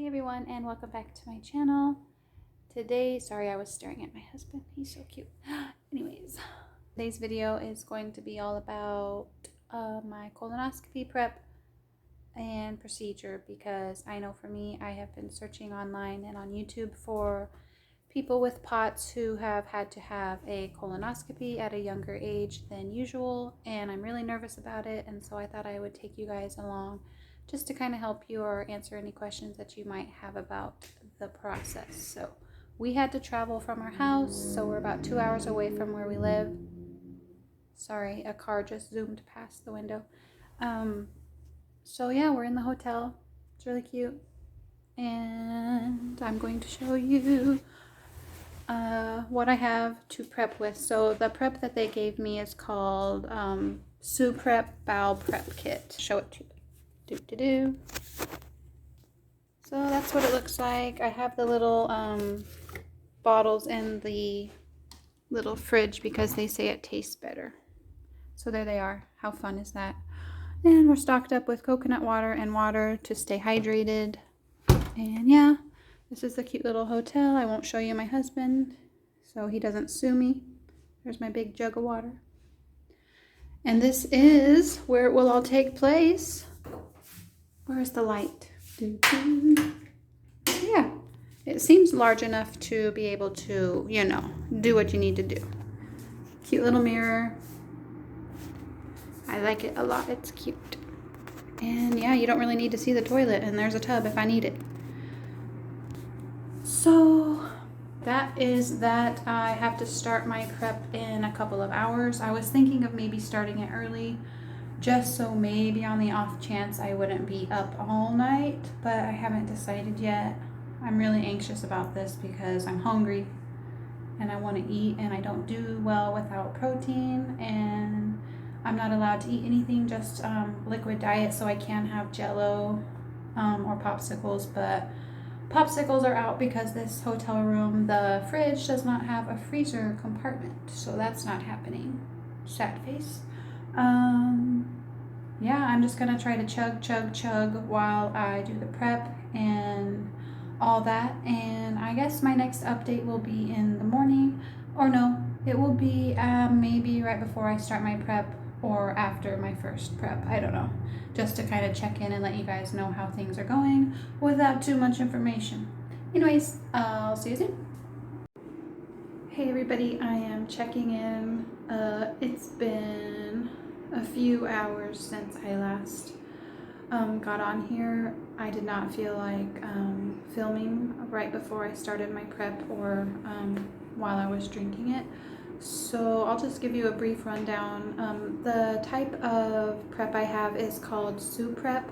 everyone, and welcome back to my channel. Today, sorry, I was staring at my husband. He's so cute. Anyways, today's video is going to be all about my colonoscopy prep and procedure, because I know for me, I have been searching online and on YouTube for people with POTS who have had to have a colonoscopy at a younger age than usual, and I'm really nervous about it, and so I thought I would take you guys along just to kind of help you or answer any questions that you might have about the process. So we had to travel from our house, so we're about 2 hours away from where we live. Sorry, a car just zoomed past the window. So yeah, we're in the hotel. It's really cute. And I'm going to show you what I have to prep with. So the prep that they gave me is called Suprep Bowel Prep Kit. Show it to you. So that's what it looks like. I have the little bottles in the little fridge because they say it tastes better. So there they are. How fun is that? And we're stocked up with coconut water and water to stay hydrated. And yeah, this is the cute little hotel. I won't show you my husband so he doesn't sue me. There's my big jug of water. And this is where it will all take place. Where's the light? Yeah, it seems large enough to be able to, you know, do what you need to do. Cute little mirror. I like it a lot. It's cute. And yeah, you don't really need to see the toilet, and there's a tub if I need it. So that is that. I have to start my prep in a couple of hours. I was thinking of maybe starting it early, just so maybe on the off chance I wouldn't be up all night, but I haven't decided yet. I'm really anxious about this because I'm hungry and I want to eat, and I don't do well without protein, and I'm not allowed to eat anything, just liquid diet, so I can have Jell-O or popsicles, but popsicles are out because this hotel room, the fridge does not have a freezer compartment, so that's not happening. Sad face. Yeah, I'm just gonna try to chug while I do the prep and all that, and I guess my next update will be in the morning, or no, it will be maybe right before I start my prep or after my first prep. I don't know, just to kind of check in and let you guys know how things are going without too much information. Anyways, I'll see you soon. Hey everybody, I am checking in. It's been a few hours since I last got on here. I did not feel like filming right before I started my prep or while I was drinking it. So I'll just give you a brief rundown. The type of prep I have is called Suprep,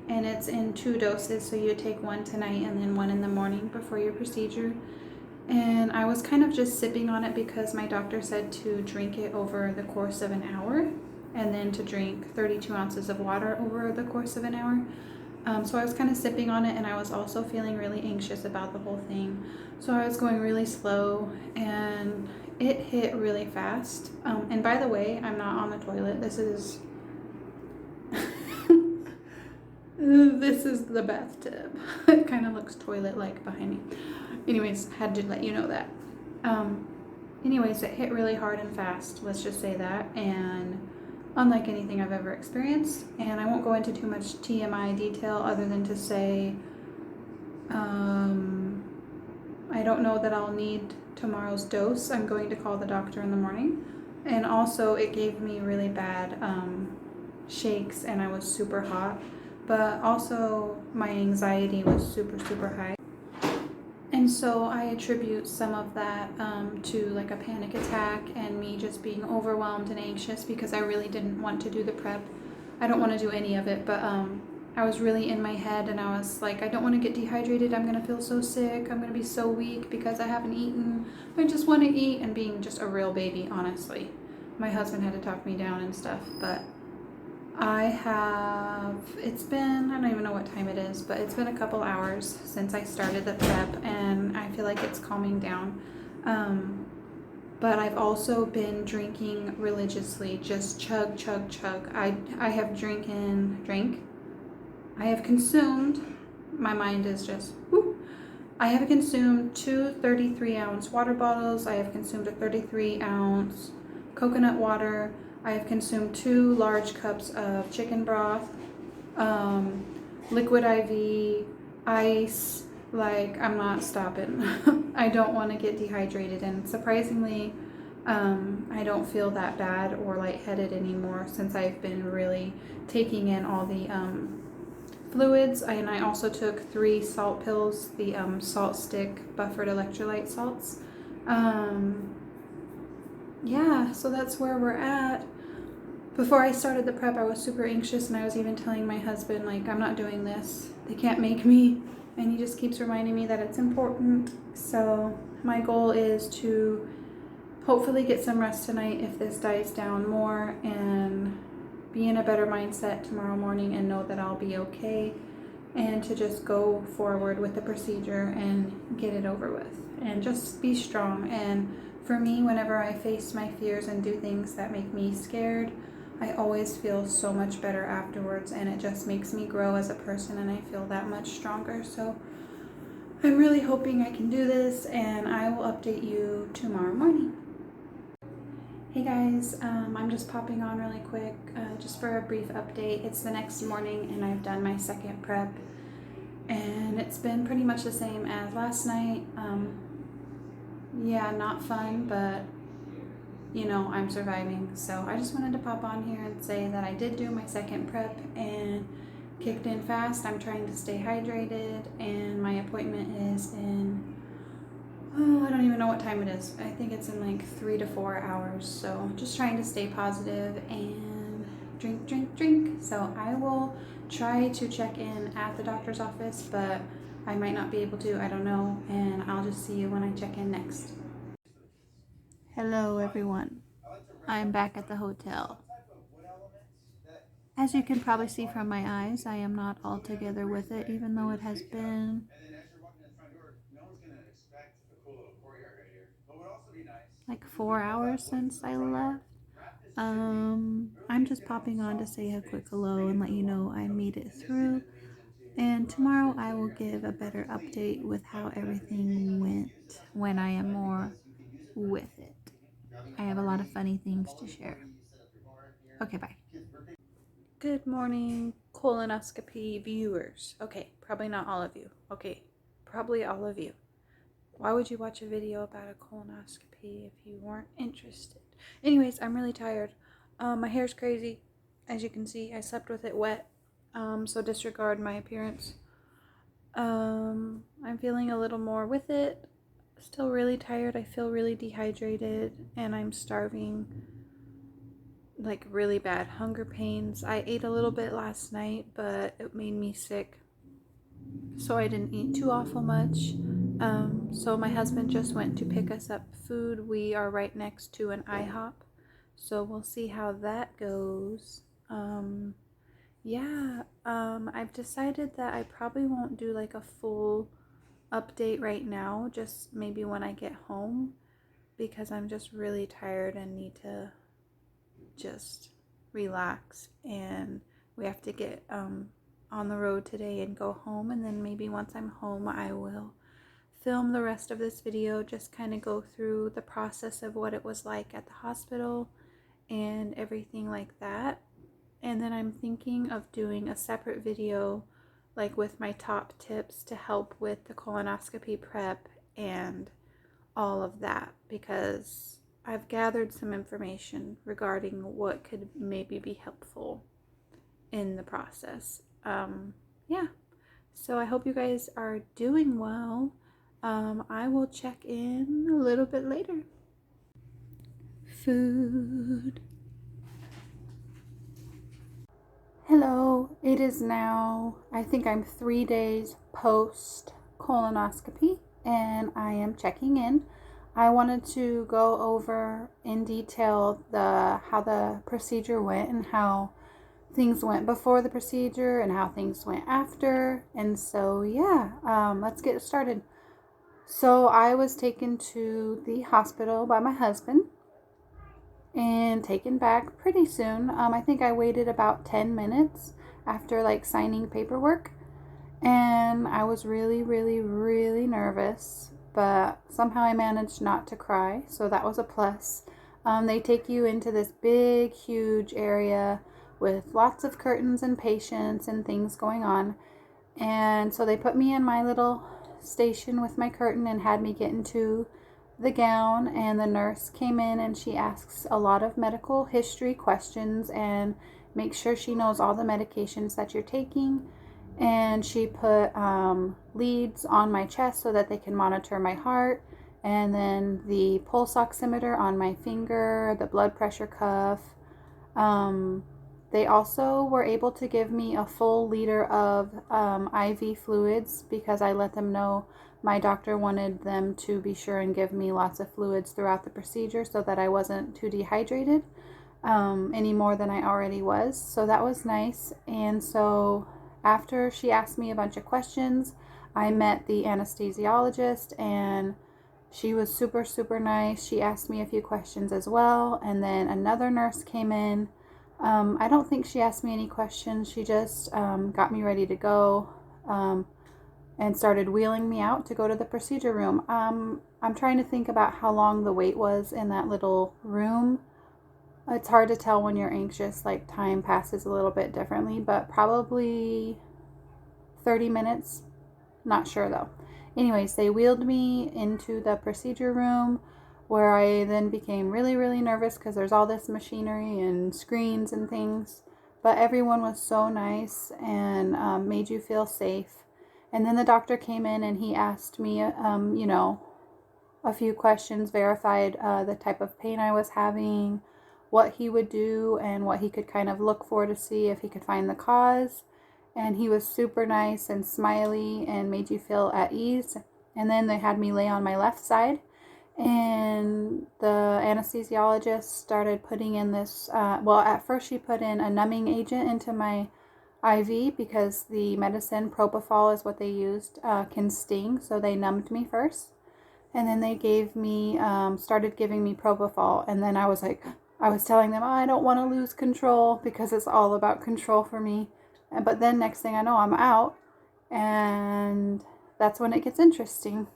and it's in 2 doses. So you take one tonight and then one in the morning before your procedure. And I was kind of just sipping on it because my doctor said to drink it over the course of an hour, and then to drink 32 ounces of water over the course of an hour. So I was kind of sipping on it, and I was also feeling really anxious about the whole thing. So I was going really slow, and it hit really fast. And by the way, I'm not on the toilet. This is this is the bathtub. It kind of looks toilet-like behind me. Anyways, had to let you know that. Anyways, it hit really hard and fast. Let's just say that. And unlike anything I've ever experienced, and I won't go into too much TMI detail other than to say I don't know that I'll need tomorrow's dose. I'm going to call the doctor in the morning. And also it gave me really bad shakes, and I was super hot, but also my anxiety was super high. And so I attribute some of that to like a panic attack and me just being overwhelmed and anxious because I really didn't want to do the prep. I don't want to do any of it, but I was really in my head, and I was like, I don't want to get dehydrated. I'm going to feel so sick. I'm going to be so weak because I haven't eaten. I just want to eat, and being just a real baby, honestly. My husband had to talk me down and stuff, but it's been, I don't even know what time it is, but it's been a couple hours since I started the prep, and I feel like it's calming down. But I've also been drinking religiously, just chug. I have consumed my mind is just, whoop. I have consumed two 33-ounce water bottles. I have consumed a 33-ounce coconut water. I have consumed 2 large cups of chicken broth, liquid IV, ice. Like, I'm not stopping. I don't want to get dehydrated, and surprisingly, I don't feel that bad or lightheaded anymore since I've been really taking in all the fluids. And I also took 3 salt pills, the salt stick buffered electrolyte salts. Yeah, so that's where we're at. Before I started the prep, I was super anxious, and I was even telling my husband, like, I'm not doing this. They can't make me. And he just keeps reminding me that it's important. So my goal is to hopefully get some rest tonight if this dies down more, and be in a better mindset tomorrow morning and know that I'll be okay, and to just go forward with the procedure and get it over with and just be strong. And for me, whenever I face my fears and do things that make me scared, I always feel so much better afterwards, and it just makes me grow as a person, and I feel that much stronger. So I'm really hoping I can do this, and I will update you tomorrow morning. Hey guys, I'm just popping on really quick just for a brief update. It's the next morning and I've done my second prep, and it's been pretty much the same as last night. Yeah, not fun, but you know, I'm surviving. So I just wanted to pop on here and say that I did do my second prep and kicked in fast. I'm trying to stay hydrated, and my appointment is in, oh, I don't even know what time it is. I think it's in like 3 to 4 hours. So just trying to stay positive and drink, drink, drink. So I will try to check in at the doctor's office, but I might not be able to. I don't know. And I'll just see you when I check in next. Hello, everyone. I'm back at the hotel. As you can probably see from my eyes, I am not altogether with it, even though it has been like 4 hours since I left. I'm just popping on to say a quick hello and let you know I made it through. And tomorrow I will give a better update with how everything went when I am more with it. I have a lot of funny things to share. Okay, bye. Good morning, colonoscopy viewers. Okay, probably not all of you. Okay, probably all of you. Why would you watch a video about a colonoscopy if you weren't interested? Anyways, I'm really tired. My hair's crazy. As you can see, I slept with it wet. So disregard my appearance. I'm feeling a little more with it. Still really tired. I feel really dehydrated, and I'm starving. Like really bad hunger pains. I ate a little bit last night, but it made me sick, so I didn't eat too awful much. So my husband just went to pick us up food. We are right next to an IHOP, so we'll see how that goes. I've decided that I probably won't do like a full update right now, just maybe when I get home, because I'm just really tired and need to just relax, and we have to get on the road today and go home, and then maybe once I'm home I will film the rest of this video, just kind of go through the process of what it was like at the hospital and everything like that. And then I'm thinking of doing a separate video like with my top tips to help with the colonoscopy prep and all of that, because I've gathered some information regarding what could maybe be helpful in the process. Yeah, so I hope you guys are doing well. I will check in a little bit later. Food. Hello, it is now, I think I'm 3 days post colonoscopy, and I am checking in. I wanted to go over in detail how the procedure went and how things went before the procedure and how things went after. And so let's get started. So I was taken to the hospital by my husband and taken back pretty soon. I think I waited about 10 minutes after like signing paperwork, And I was really, really, really nervous, but somehow I managed not to cry, so that was a plus. They take you into this big, huge area with lots of curtains and patients and things going on. And so they put me in my little station with my curtain and had me get into the gown. And the nurse came in and she asks a lot of medical history questions and makes sure she knows all the medications that you're taking. And she put leads on my chest so that they can monitor my heart. And then the pulse oximeter on my finger, the blood pressure cuff. They also were able to give me a full liter of IV fluids because I let them know my doctor wanted them to be sure and give me lots of fluids throughout the procedure so that I wasn't too dehydrated any more than I already was. So that was nice. And so after she asked me a bunch of questions, I met the anesthesiologist and she was super, super nice. She asked me a few questions as well. And then another nurse came in. I don't think she asked me any questions. She just got me ready to go and started wheeling me out to go to the procedure room. I'm trying to think about how long the wait was in that little room. It's hard to tell when you're anxious, like time passes a little bit differently, but probably 30 minutes. Not sure though. Anyways, they wheeled me into the procedure room where I then became really, really nervous because there's all this machinery and screens and things. But everyone was so nice and made you feel safe. And then the doctor came in and he asked me, a few questions, verified the type of pain I was having, what he would do, and what he could kind of look for to see if he could find the cause. And he was super nice and smiley and made you feel at ease. And then they had me lay on my left side. And the anesthesiologist started putting in this, at first she put in a numbing agent into my IV because the medicine, propofol is what they used, can sting. So they numbed me first. And then they started giving me propofol. And then I was telling them, I don't want to lose control because it's all about control for me. But then next thing I know, I'm out. And that's when it gets interesting.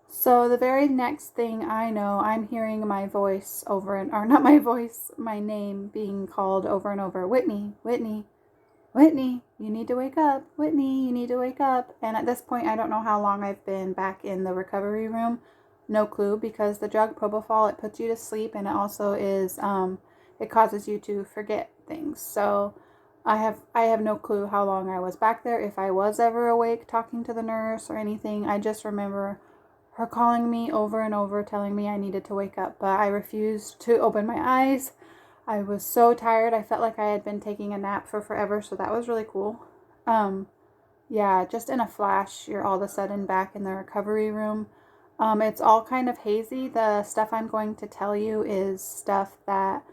So the very next thing I know, I'm hearing my voice my name being called over and over. Whitney, Whitney, Whitney, you need to wake up. Whitney, you need to wake up. And at this point, I don't know how long I've been back in the recovery room. No clue, because the drug propofol, it puts you to sleep, and it also it causes you to forget things. So I have no clue how long I was back there, if I was ever awake talking to the nurse or anything. I just remember her calling me over and over, telling me I needed to wake up, but I refused to open my eyes. I was so tired. I felt like I had been taking a nap for forever, so that was really cool. Yeah, just in a flash, you're all of a sudden back in the recovery room. It's all kind of hazy. The stuff I'm going to tell you is stuff that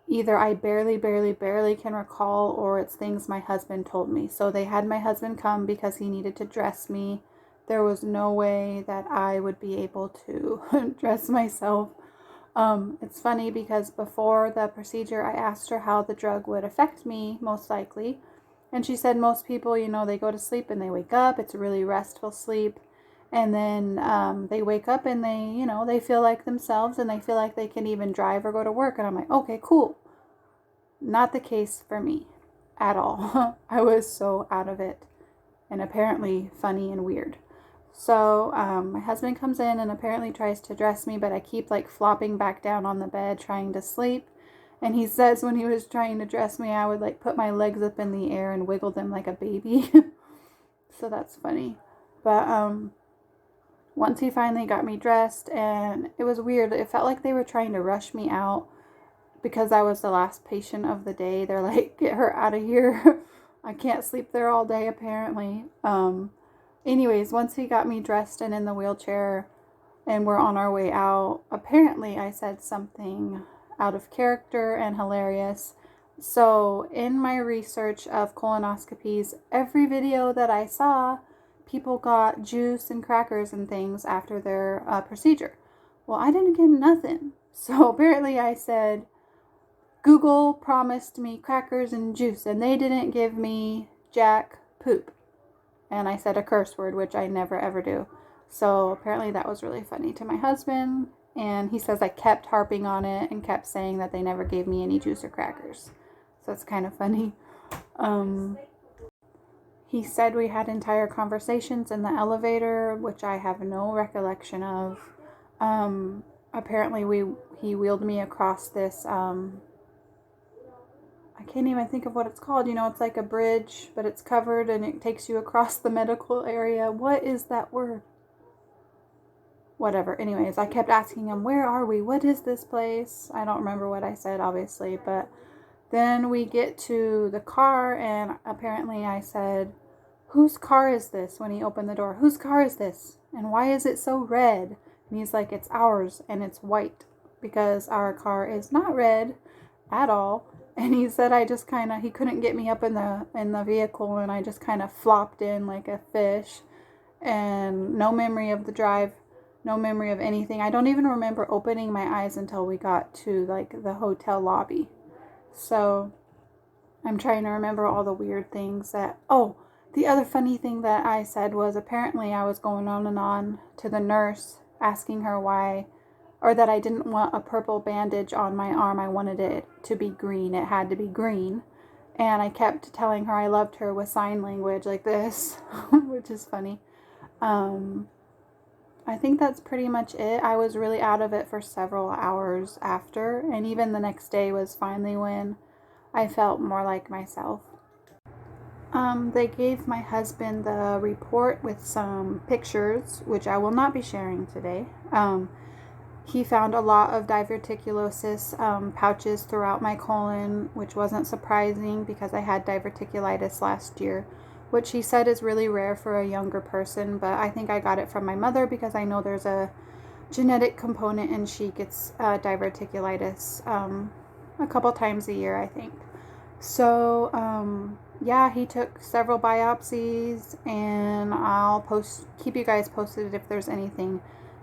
either I barely, barely, barely can recall, or it's things my husband told me. So they had my husband come because he needed to dress me. There was no way that I would be able to dress myself. It's funny because before the procedure, I asked her how the drug would affect me, most likely. And she said most people, they go to sleep and they wake up. It's a really restful sleep. And then they wake up and they feel like themselves and they feel like they can even drive or go to work. And I'm like, okay, cool. Not the case for me at all. I was so out of it and apparently funny and weird. So my husband comes in and apparently tries to dress me, but I keep flopping back down on the bed trying to sleep. And he says when he was trying to dress me, I would put my legs up in the air and wiggle them like a baby. So that's funny. But once he finally got me dressed, and it was weird. It felt like they were trying to rush me out because I was the last patient of the day. They're like, get her out of here. I can't sleep there all day, apparently. Anyways, once he got me dressed and in the wheelchair and we're on our way out, apparently I said something out of character and hilarious. So in my research of colonoscopies, every video that I saw, people got juice and crackers and things after their procedure. Well, I didn't get nothing. So apparently I said, Google promised me crackers and juice, and they didn't give me jack poop. and I said a curse word, which I never ever do. So apparently that was really funny to my husband, and he says I kept harping on it and kept saying that they never gave me any juice or crackers. So it's kind of funny. He said we had entire conversations in the elevator, which I have no recollection of. Apparently he wheeled me across this, I can't even think of what it's called. You know, it's like a bridge, but it's covered and it takes you across the medical area. What is that word? Whatever. Anyways, I kept asking him, where are we? What is this place? I don't remember what I said, obviously, but then we get to the car, and apparently I said, whose car is this? When he opened the door, whose car is this? And why is it so red? And he's like, it's ours, and it's white, because our car is not red at all. And he said he couldn't get me up in the vehicle, and I just kind of flopped in like a fish, and no memory of the drive, no memory of anything. I don't even remember opening my eyes until we got to like the hotel lobby. So I'm trying to remember all the weird things the other funny thing that I said was apparently I was going on and on to the nurse asking her why, or that I didn't want a purple bandage on my arm. I wanted it to be green. It had to be green. And I kept telling her I loved her with sign language like this, which is funny. I think that's pretty much it. I was really out of it for several hours after, and even the next day was finally when I felt more like myself. They gave my husband the report with some pictures, which I will not be sharing today. He found a lot of diverticulosis pouches throughout my colon, which wasn't surprising because I had diverticulitis last year, which he said is really rare for a younger person, but I think I got it from my mother because I know there's a genetic component and she gets diverticulitis a couple times a year, I think. So, yeah, he took several biopsies, and I'll keep you guys posted if there's anything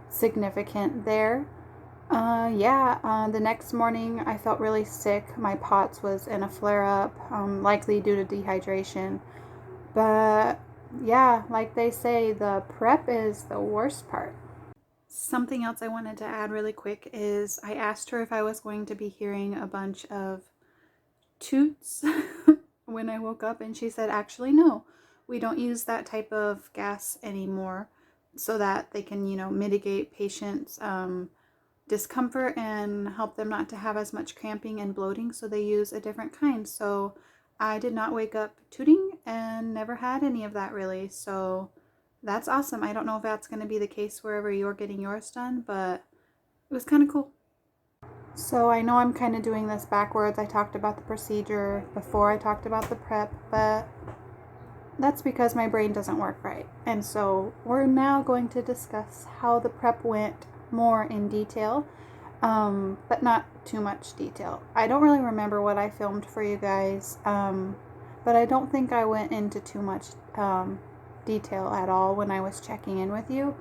significant there. The next morning I felt really sick. My POTS was in a flare-up, likely due to dehydration. But yeah, like they say, the prep is the worst part. Something else I wanted to add really quick is I asked her if I was going to be hearing a bunch of toots when I woke up, and she said, actually, no, we don't use that type of gas anymore, so that they can, mitigate patients' discomfort and help them not to have as much cramping and bloating, so they use a different kind. So I did not wake up tooting and never had any of that really, so that's awesome. I don't know if that's going to be the case wherever you're getting yours done, but it was kind of cool. So I know I'm kind of doing this backwards. I talked about the procedure before I talked about the prep, but that's because my brain doesn't work right. And so we're now going to discuss how the prep went more in detail, but not too much detail. I don't really remember what I filmed for you guys, but I don't think I went into too much detail at all when I was checking in with you.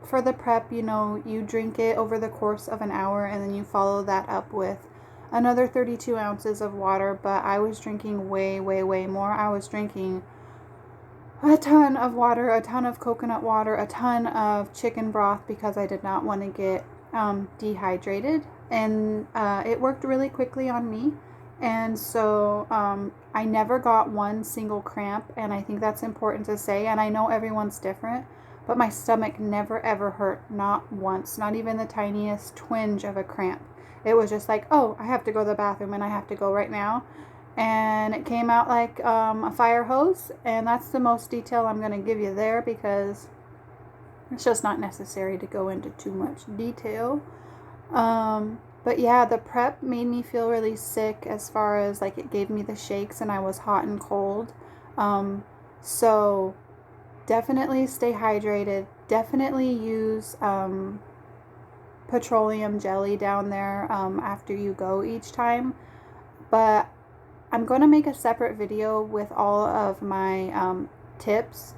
For the prep, you drink it over the course of an hour, and then you follow that up with another 32 ounces of water, but I was drinking way, way, way more. I was drinking a ton of water, a ton of coconut water, a ton of chicken broth because I did not want to get dehydrated, and it worked really quickly on me. And so I never got one single cramp, and I think that's important to say, and I know everyone's different, but my stomach never ever hurt, not once, not even the tiniest twinge of a cramp. It was just like, oh, I have to go to the bathroom and I have to go right now. And it came out like a fire hose, and that's the most detail I'm going to give you there because it's just not necessary to go into too much detail. But yeah, the prep made me feel really sick as far as like it gave me the shakes and I was hot and cold. So definitely stay hydrated. Definitely use petroleum jelly down there after you go each time. But I'm going to make a separate video with all of my tips,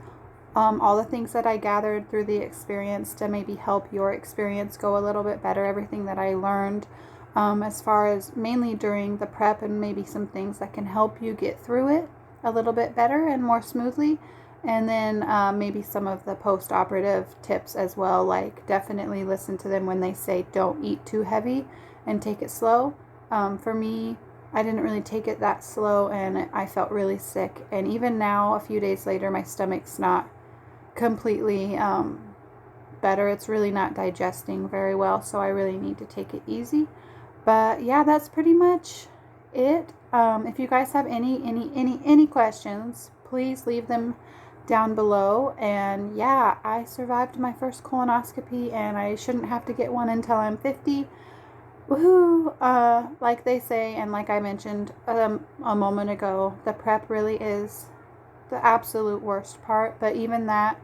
all the things that I gathered through the experience to maybe help your experience go a little bit better, everything that I learned as far as mainly during the prep, and maybe some things that can help you get through it. a little bit better and more smoothly. And then maybe some of the post-operative tips as well, like definitely listen to them when they say don't eat too heavy and take it slow. For me, I didn't really take it that slow and I felt really sick. And even now, a few days later, my stomach's not completely better. It's really not digesting very well, so I really need to take it easy. But yeah, that's pretty much it. If you guys have any questions, please leave them down below. And yeah, I survived my first colonoscopy, and I shouldn't have to get one until I'm 50. Woohoo! Like they say, and like I mentioned a moment ago, the prep really is the absolute worst part. But even that,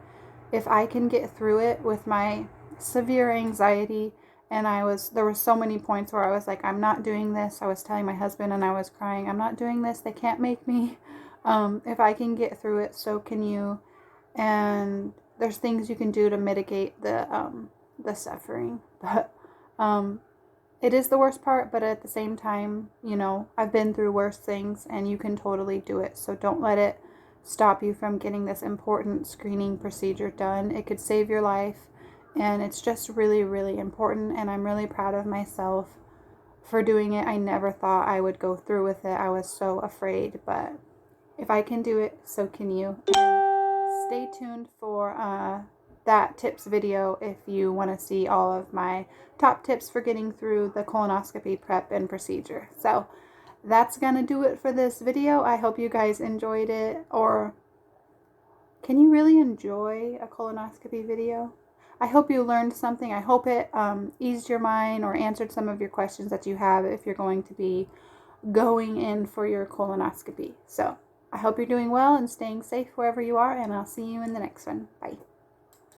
if I can get through it with my severe anxiety, and there were so many points where I was like, I'm not doing this. I was telling my husband and I was crying, I'm not doing this. They can't make me. If I can get through it, so can you. And there's things you can do to mitigate the suffering. But it is the worst part, but at the same time, I've been through worse things and you can totally do it. So don't let it stop you from getting this important screening procedure done. It could save your life, and it's just really, really important. And I'm really proud of myself for doing it. I never thought I would go through with it. I was so afraid, but if I can do it, so can you. And stay tuned for that tips video if you want to see all of my top tips for getting through the colonoscopy prep and procedure. So that's gonna do it for this video. I hope you guys enjoyed it. Or can you really enjoy a colonoscopy video? I hope you learned something. I hope it eased your mind or answered some of your questions that you have if you're going to be going in for your colonoscopy. So I hope you're doing well and staying safe wherever you are, and I'll see you in the next one. Bye.